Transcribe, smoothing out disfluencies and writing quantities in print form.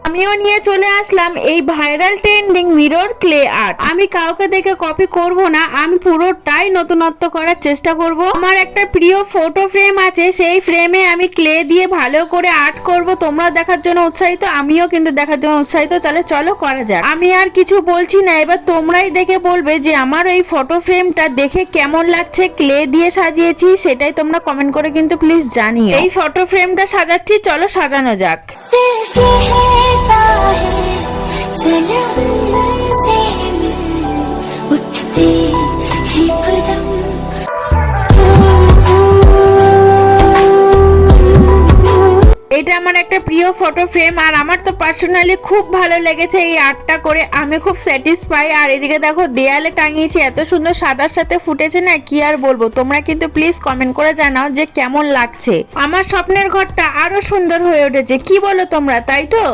আমিও নিয়ে চলে আসলাম এই viral trending mirror clay art. আমি কাউকে দেখে কপি করব না, আমি পুরোটাই নতুনত্ব করার চেষ্টা করব। আমার একটা প্রিয় ফটো ফ্রেম আছে, সেই ফ্রেমে আমি ক্লে দিয়ে ভালো করে আর্ট করব। তোমরা দেখার জন্য উৎসাহিত, আমিও কিন্তু দেখার জন্য উৎসাহিত। তাহলে চলো করা যাক। আমি আর কিছু বলছি না, এবার তোমরাই দেখে বলবে যে আমার এই ফটো ফ্রেমটা দেখে কেমন লাগছে। ক্লে দিয়ে সাজিয়েছি, সেটাই তোমরা কমেন্ট করে কিন্তু প্লিজ জানিও। এই ফটো ফ্রেমটা সাজাচ্ছি, চলো সাজানো যাক। এটা আমার একটা প্রিয় ফটো ফ্রেম, আর আমার তো পার্সোনালি খুব ভালো লেগেছে এই আর্টটা করে। আমি খুব স্যাটিসফাই। আর এদিকে দেখো দেয়ালে টাঙিয়েছি, এত সুন্দর সাদার সাথে ফুটেছে না, কি আর বলবো। তোমরা কিন্তু প্লিজ কমেন্ট করে জানাও যে কেমন লাগছে। আমার স্বপ্নের ঘরটা আরো সুন্দর হয়ে উঠেছে, কি বলো তোমরা, তাই তো?